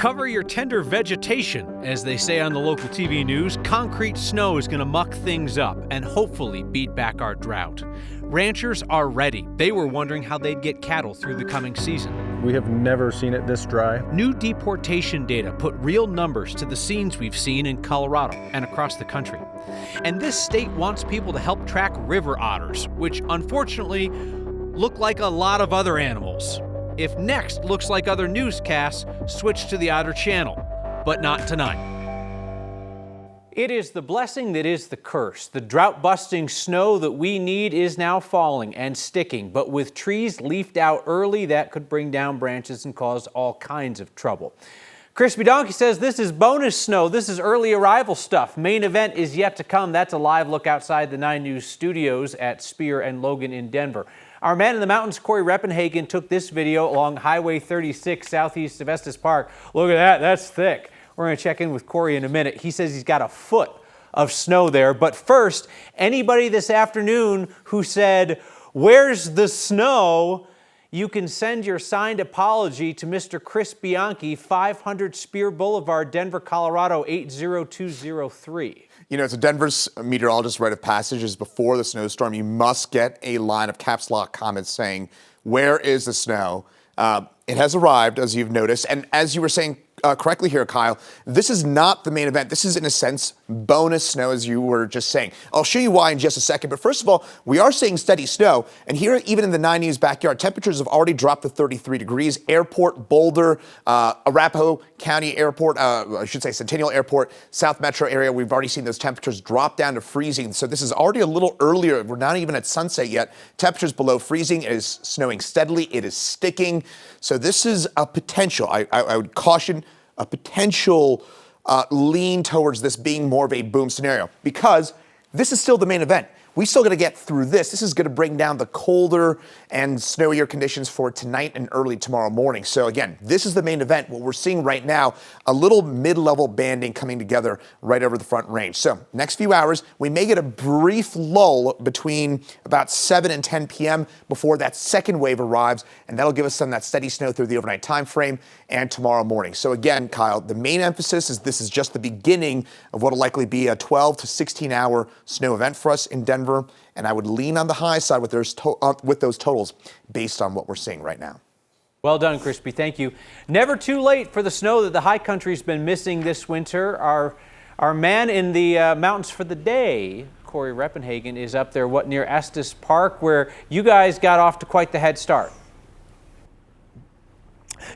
Cover your tender vegetation. As they say on the local TV news, concrete snow is going to muck things up and hopefully beat back our drought. Ranchers are ready. They were wondering how they'd get cattle through the coming season. We have never seen it this dry. New deportation data put real numbers to the scenes we've seen in Colorado and across the country. And this state wants people to help track river otters, which unfortunately look like a lot of other animals. If next looks like other newscasts, switch to the Otter channel, but not tonight. It is the blessing that is the curse. The drought-busting snow that we need is now falling and sticking, but with trees leafed out early, that could bring down branches and cause all kinds of trouble. Crispy Donkey says this is bonus snow. This is early arrival stuff. Main event is yet to come. That's a live look outside the 9 News studios at Spear and Logan in Denver. Our man in the mountains, Corey Reppenhagen, took this video along Highway 36 southeast of Estes Park. Look at that, that's thick. We're going to check in with Corey in a minute. He says he's got a foot of snow there. But first, anybody this afternoon who said, "Where's the snow?" you can send your signed apology to Mr. Chris Bianchi, 500 Spear Boulevard, Denver, Colorado, 80203. You know, it's a Denver's meteorologist rite of passage is before the snowstorm, you must get a line of caps lock comments saying, "Where is the snow?" It has arrived, as you've noticed. And as you were saying correctly here, Kyle, this is not the main event. This is, in a sense, bonus snow, as you were just saying. I'll show you why in just a second. But first of all, we are seeing steady snow. And here, even in the 9 News backyard, temperatures have already dropped to 33 degrees. Airport, Boulder, Arapahoe County Airport, I should say Centennial Airport, South Metro area, we've already seen those temperatures drop down to freezing. So this is already a little earlier. We're not even at sunset yet. Temperatures below freezing. It is snowing steadily. It is sticking. So this is a potential, I would caution, a potential lean towards this being more of a boom scenario, because this is still the main event. We still got to get through this. This is going to bring down the colder and snowier conditions for tonight and early tomorrow morning. So again, this is the main event. What we're seeing right now, a little mid-level banding coming together right over the front range. So next few hours, we may get a brief lull between about 7 and 10 p.m. before that second wave arrives, and that'll give us some of that steady snow through the overnight time frame and tomorrow morning. So again, Kyle, the main emphasis is this is just the beginning of what will likely be a 12 to 16-hour snow event for us in Denver. And I would lean on the high side with those totals based on what we're seeing right now. Well done, Crispy. Thank you. Never too late for the snow that the high country's been missing this winter. Our man in the mountains for the day, Corey Reppenhagen, is up there, near Estes Park, where you guys got off to quite the head start.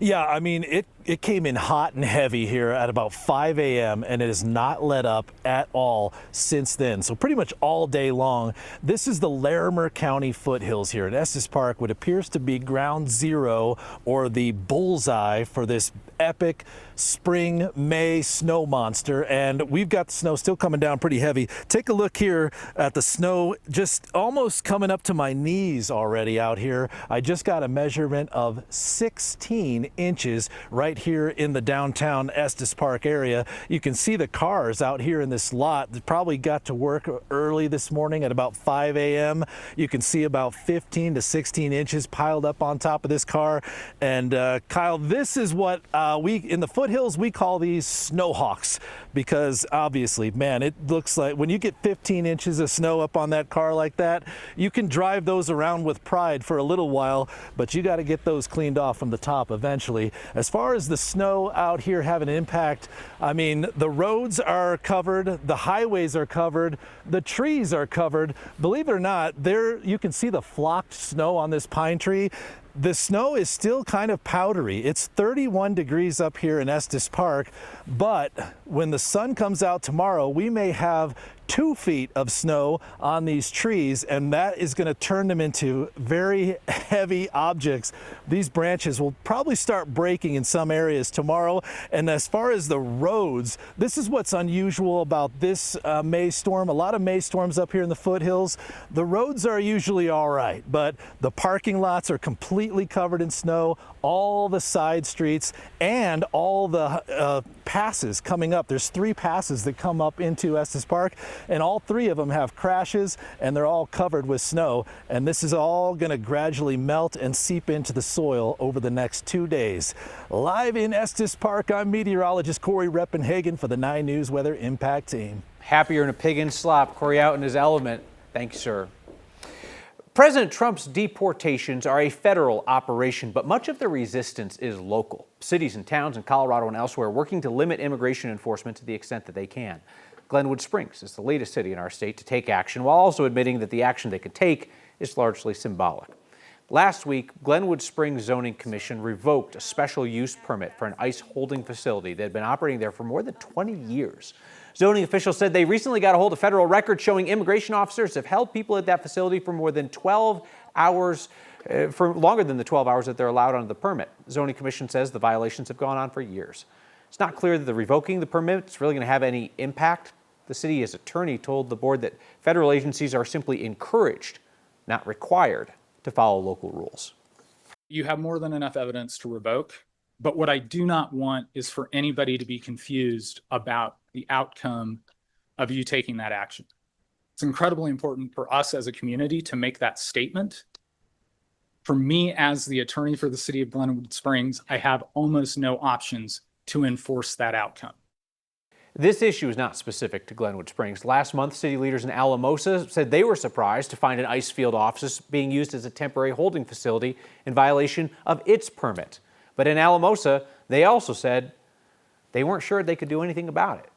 Yeah, I mean, it came in hot and heavy here at about 5 a.m. and it has not let up at all since then. So pretty much all day long. This is the Larimer County foothills here at Estes Park, what appears to be ground zero or the bullseye for this epic spring May snow monster. And we've got the snow still coming down pretty heavy. Take a look here at the snow just almost coming up to my knees already out here. I just got a measurement of 16 inches right here in the downtown Estes Park area. You can see the cars out here in this lot that probably got to work early this morning at about 5 a.m. You can see about 15 to 16 inches piled up on top of this car. And Kyle, this is what we in the foothills, we call these snowhawks, because obviously, man, it looks like when you get 15 inches of snow up on that car like that, you can drive those around with pride for a little while, but you got to get those cleaned off from the top eventually. As far as the snow out here having an impact, I mean, the roads are covered, the highways are covered, the trees are covered. Believe it or not, there you can see the flocked snow on this pine tree. The snow is still kind of powdery. It's 31 degrees up here in Estes Park, but when the sun comes out tomorrow, we may have 2 feet of snow on these trees, and that is going to turn them into very heavy objects. These branches will probably start breaking in some areas tomorrow. And as far as the roads, this is what's unusual about this May storm. A lot of May storms up here in the foothills, the roads are usually all right, but the parking lots are completely completely covered in snow, all the side streets, and all the passes coming up. There's 3 passes that come up into Estes Park, and all 3 of them have crashes, and they're all covered with snow. And this is all going to gradually melt and seep into the soil over the next 2 days. Live in Estes Park, I'm meteorologist Corey Reppenhagen for the 9 News Weather Impact Team. Happier in a pig in slop, Corey out in his element. Thank you, sir. President Trump's deportations are a federal operation, but much of the resistance is local. Cities and towns in Colorado and elsewhere working to limit immigration enforcement to the extent that they can. Glenwood Springs is the latest city in our state to take action, while also admitting that the action they could take is largely symbolic. Last week, Glenwood Springs Zoning Commission revoked a special use permit for an ICE holding facility that had been operating there for more than 20 years. Zoning officials said they recently got a hold of federal records showing immigration officers have held people at that facility for more than 12 hours, for longer than the 12 hours that they're allowed under the permit. The Zoning Commission says the violations have gone on for years. It's not clear that the revoking the permit is really going to have any impact. The city's attorney told the board that federal agencies are simply encouraged, not required, to follow local rules. You have more than enough evidence to revoke, but what I do not want is for anybody to be confused about the outcome of you taking that action. It's incredibly important for us as a community to make that statement. For me, as the attorney for the city of Glenwood Springs, I have almost no options to enforce that outcome. This issue is not specific to Glenwood Springs. Last month, city leaders in Alamosa said they were surprised to find an ICE field office being used as a temporary holding facility in violation of its permit. But in Alamosa, they also said they weren't sure they could do anything about it.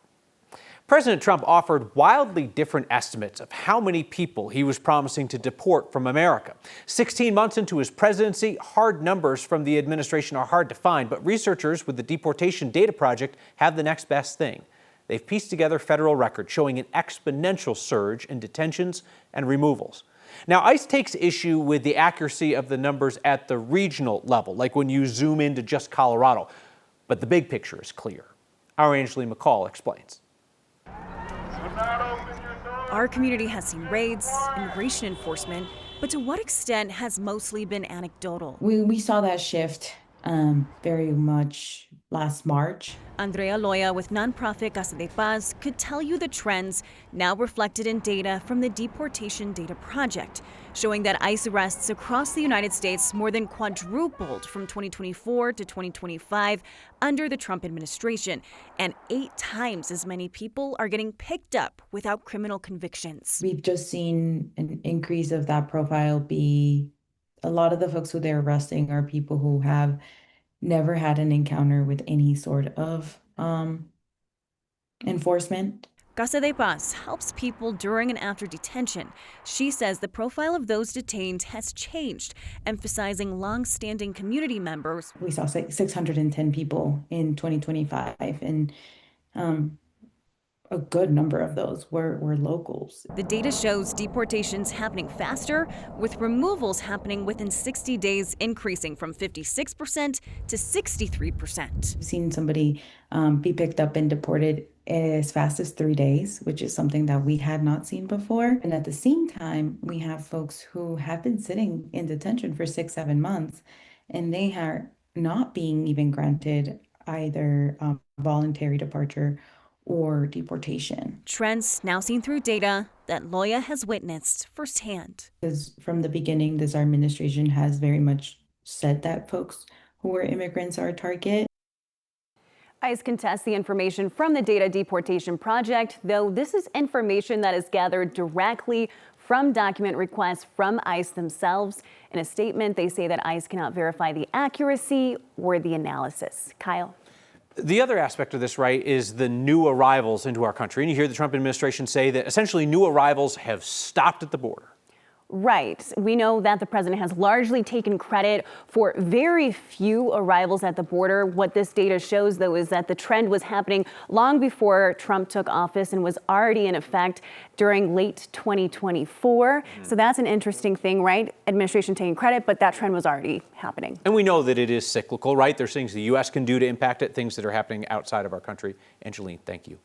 President Trump offered wildly different estimates of how many people he was promising to deport from America. 16 months into his presidency, hard numbers from the administration are hard to find, but researchers with the Deportation Data Project have the next best thing. They've pieced together federal records showing an exponential surge in detentions and removals. Now, ICE takes issue with the accuracy of the numbers at the regional level, like when you zoom into just Colorado. But the big picture is clear. Our Angeline McCall explains. Our community has seen raids, immigration enforcement, but to what extent has mostly been anecdotal? We saw that shift very much last March. Andrea Loya with nonprofit Casa de Paz could tell you the trends now reflected in data from the Deportation Data Project, showing that ICE arrests across the United States more than quadrupled from 2024 to 2025 under the Trump administration, and 8 times as many people are getting picked up without criminal convictions. We've just seen an increase of that profile be a lot of the folks who they're arresting are people who have never had an encounter with any sort of enforcement. Casa de Paz helps people during and after detention. She says the profile of those detained has changed, emphasizing long-standing community members. We saw 610 people in 2025, and a good number of those were locals. The data shows deportations happening faster, with removals happening within 60 days increasing from 56% to 63%. We've seen somebody be picked up and deported as fast as 3 days, which is something that we had not seen before. And at the same time, we have folks who have been sitting in detention for 6-7 months, and they are not being even granted either voluntary departure or deportation. Trends now seen through data that Loya has witnessed firsthand. Because from the beginning, this administration has very much said that folks who are immigrants are a target. ICE contests the information from the Data Deportation Project, though this is information that is gathered directly from document requests from ICE themselves. In a statement, they say that ICE cannot verify the accuracy or the analysis. Kyle. The other aspect of this, right, is the new arrivals into our country. And you hear the Trump administration say that essentially new arrivals have stopped at the border. Right. We know that the president has largely taken credit for very few arrivals at the border. What this data shows, though, is that the trend was happening long before Trump took office and was already in effect during late 2024. So that's an interesting thing, right? Administration taking credit, but that trend was already happening. And we know that it is cyclical, right? There's things the U.S. can do to impact it, things that are happening outside of our country. Angeline, thank you.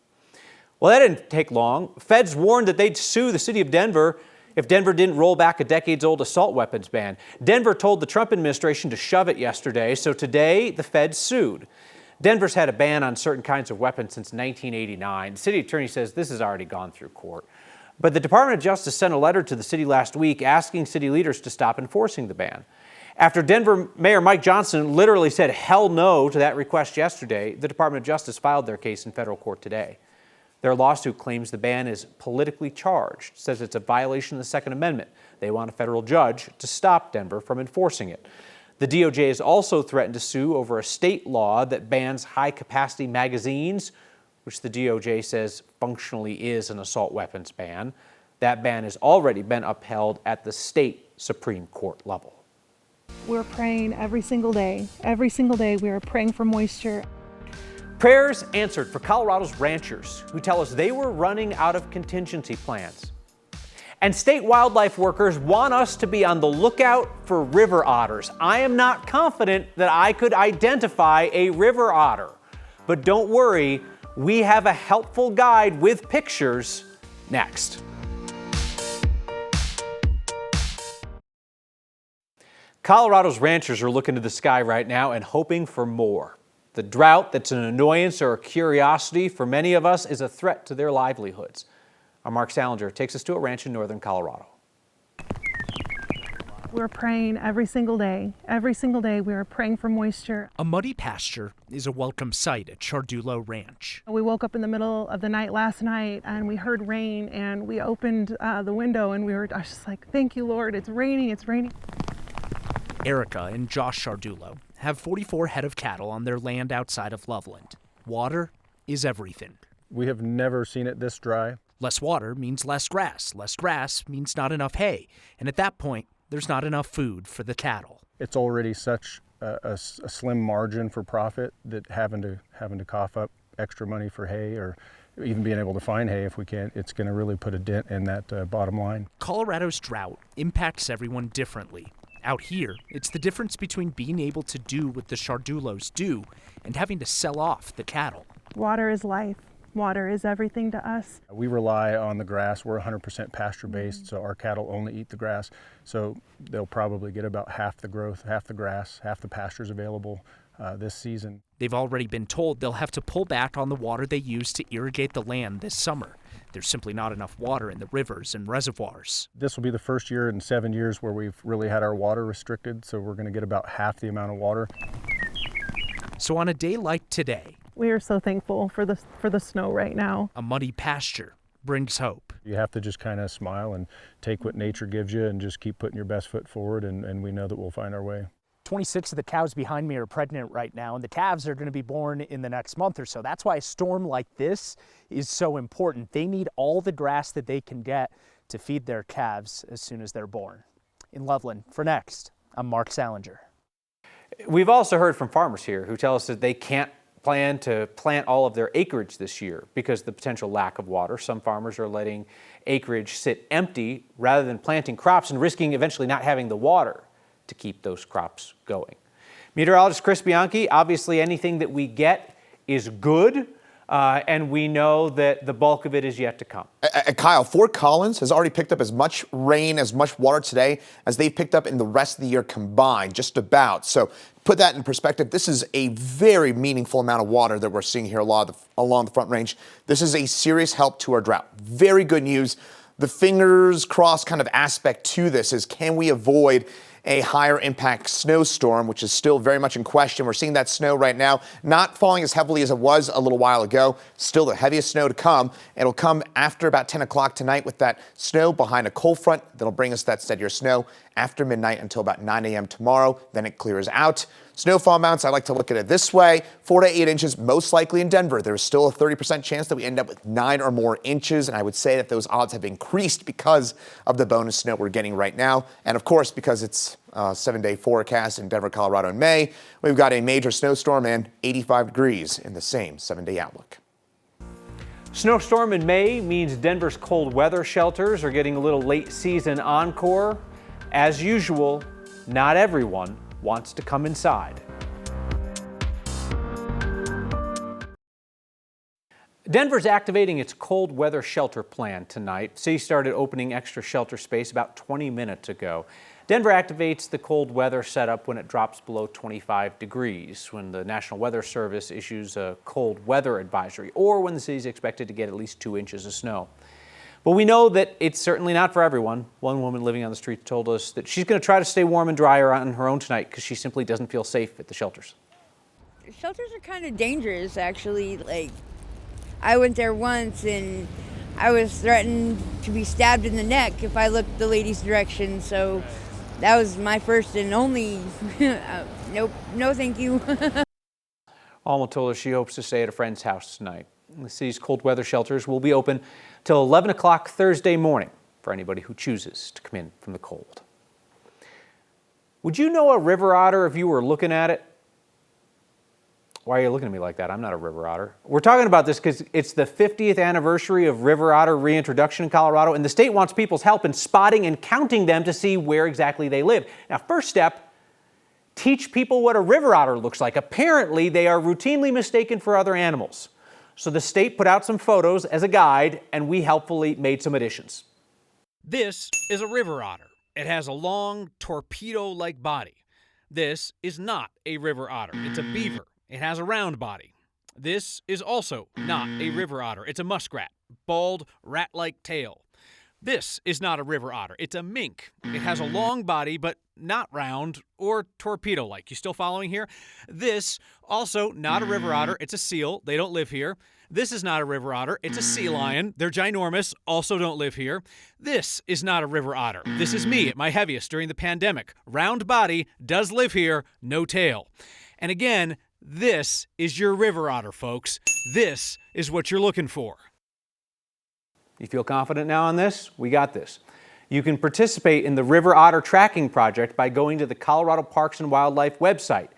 Well, that didn't take long. Feds warned that they'd sue the city of Denver if Denver didn't roll back a decades-old assault weapons ban. Denver told the Trump administration to shove it yesterday, so today the feds sued. Denver's had a ban on certain kinds of weapons since 1989. The city attorney says this has already gone through court. But the Department of Justice sent a letter to the city last week asking city leaders to stop enforcing the ban. After Denver Mayor Mike Johnson literally said hell no to that request yesterday, the Department of Justice filed their case in federal court today. Their lawsuit claims the ban is politically charged, says it's a violation of the Second Amendment. They want a federal judge to stop Denver from enforcing it. The DOJ has also threatened to sue over a state law that bans high-capacity magazines, which the DOJ says functionally is an assault weapons ban. That ban has already been upheld at the state Supreme Court level. We're praying every single day. Every single day we are praying for moisture. Prayers answered for Colorado's ranchers who tell us they were running out of contingency plans. And state wildlife workers want us to be on the lookout for river otters. I am not confident that I could identify a river otter. But don't worry, we have a helpful guide with pictures next. Colorado's ranchers are looking to the sky right now and hoping for more. The drought that's an annoyance or a curiosity for many of us is a threat to their livelihoods. Our Mark Salinger takes us to a ranch in northern Colorado. We're praying every single day. Every single day we are praying for moisture. A muddy pasture is a welcome sight at Chardulo Ranch. We woke up in the middle of the night last night and we heard rain, and we opened the window and I was just like, thank you, Lord, it's raining, it's raining. Erica and Josh Chardulo have 44 head of cattle on their land outside of Loveland. Water is everything. We have never seen it this dry. Less water means less grass. Less grass means not enough hay. And at that point, there's not enough food for the cattle. It's already such a slim margin for profit that having to cough up extra money for hay, or even being able to find hay if we can't, it's going to really put a dent in that bottom line. Colorado's drought impacts everyone differently. Out here, it's the difference between being able to do what the Chardulos do and having to sell off the cattle. Water is life. Water is everything to us. We rely on the grass. We're 100% pasture-based, so our cattle only eat the grass. So they'll probably get about half the growth, half the grass, half the pastures available this season. They've already been told they'll have to pull back on the water they use to irrigate the land this summer. There's simply not enough water in the rivers and reservoirs. This will be the first year in 7 years where we've really had our water restricted, so we're going to get about half the amount of water. So on a day like today, We are so thankful for the snow right now. a muddy pasture brings hope. You have to just kind of smile and take what nature gives you and just keep putting your best foot forward, and we know that we'll find our way. 26 of the cows behind me are pregnant right now, and the calves are going to be born in the next month or so. That's why a storm like this is so important. They need all the grass that they can get to feed their calves as soon as they're born. In Loveland, for Next, I'm Mark Salinger. We've also heard from farmers here who tell us that they can't plan to plant all of their acreage this year because of the potential lack of water. Some farmers are letting acreage sit empty rather than planting crops and risking eventually not having the water to keep those crops going. Meteorologist Chris Bianchi, obviously anything that we get is good, and we know that the bulk of it is yet to come. Kyle, Fort Collins has already picked up as much rain, as much water today as they've picked up in the rest of the year combined, just about. So put that in perspective, this is a very meaningful amount of water that we're seeing here along the Front Range. This is a serious help to our drought. Very good news. The fingers crossed kind of aspect to this is, can we avoid a higher impact snowstorm, which is still very much in question. We're seeing that snow right now, not falling as heavily as it was a little while ago. Still the heaviest snow to come. It'll come after about 10 o'clock tonight with that snow behind a cold front that'll bring us that steadier snow after midnight until about 9 a.m. tomorrow. Then it clears out. Snowfall amounts, I like to look at it this way: 4 to 8 inches, most likely in Denver. There's still a 30% chance that we end up with 9 or more inches, and I would say that those odds have increased because of the bonus snow we're getting right now. And of course, because it's a 7-day forecast in Denver, Colorado in May, we've got a major snowstorm and 85 degrees in the same 7-day outlook. Snowstorm in May means Denver's cold weather shelters are getting a little late season encore. As usual, not everyone wants to come inside. Denver's activating its cold weather shelter plan tonight. City started opening extra shelter space about 20 minutes ago. Denver activates the cold weather setup when it drops below 25 degrees, when the National Weather Service issues a cold weather advisory, or when the city is expected to get at least 2 inches of snow. But we know that it's certainly not for everyone. One woman living on the street told us that she's going to try to stay warm and dry on her own tonight because she simply doesn't feel safe at the shelters. Shelters are kind of dangerous, actually. Like, I went there once and I was threatened to be stabbed in the neck if I looked the lady's direction, so that was my first and only. Nope, no thank you. Alma told us she hopes to stay at a friend's house tonight. The city's cold weather shelters will be open till 11 o'clock Thursday morning for anybody who chooses to come in from the cold. Would you know a river otter if you were looking at it? Why are you looking at me like that? I'm not a river otter. We're talking about this because it's the 50th anniversary of river otter reintroduction in Colorado, and the state wants people's help in spotting and counting them to see where exactly they live. Now, first step, teach people what a river otter looks like. Apparently, they are routinely mistaken for other animals. So the state put out some photos as a guide, and we helpfully made some additions. This is a river otter. It has a long, torpedo-like body. This is not a river otter. It's a beaver. It has a round body. This is also not a river otter. It's a muskrat, bald, rat-like tail. This is not a river otter. It's a mink. It has a long body, but not round or torpedo-like. You still following here? This, also not a river otter. It's a seal. They don't live here. This is not a river otter. It's a sea lion. They're ginormous. Also don't live here. This is not a river otter. This is me at my heaviest during the pandemic. Round body, does live here, no tail. And again, this is your river otter, folks. This is what you're looking for. You feel confident now on this? We got this. You can participate in the River Otter Tracking Project by going to the Colorado Parks and Wildlife website.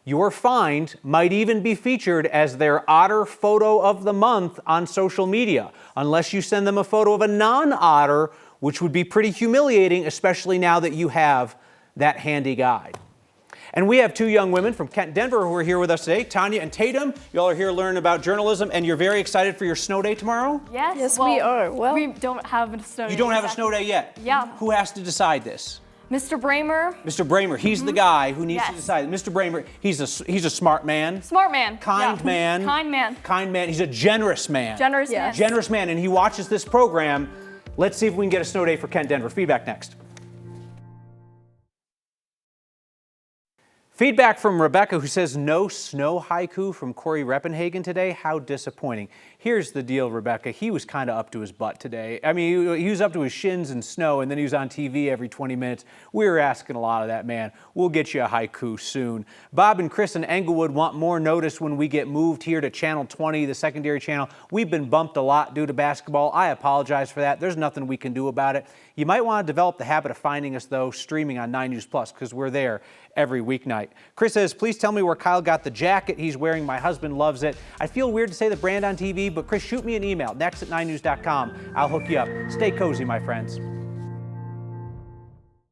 Your find might even be featured as their Otter Photo of the Month on social media, unless you send them a photo of a non-otter, which would be pretty humiliating, especially now that you have that handy guide. And we have two young women from Kent, Denver who are here with us today, Tanya and Tatum. You all are here learning about journalism, and you're very excited for your snow day tomorrow? Yes, we are. Well, we don't have a snow day. You don't have a snow day yet? Yeah. Who has to decide this? Mr. Bramer. Mr. Bramer, he's the guy who needs to decide. Mr. Bramer, he's a smart man. Smart man. Kind man. Kind man. Kind man. He's a generous man. Generous man. Generous man, and he watches this program. Let's see if we can get a snow day for Kent, Denver. Feedback next. Feedback from Rebecca, who says no snow haiku from Corey Reppenhagen today. How disappointing. Here's the deal, Rebecca. He was kind of up to his butt today. I mean, he was up to his shins in snow, and then he was on TV every 20 minutes. We were asking a lot of that man. We'll get you a haiku soon. Bob and Chris in Englewood want more notice when we get moved here to Channel 20, the secondary channel. We've been bumped a lot due to basketball. I apologize for that. There's nothing we can do about it. You might want to develop the habit of finding us, though, streaming on 9 News Plus, because we're there every weeknight. Chris says, please tell me where Kyle got the jacket he's wearing. My husband loves it. I feel weird to say the brand on TV, but Chris, shoot me an email, next@9news.com. I'll hook you up. Stay cozy, my friends.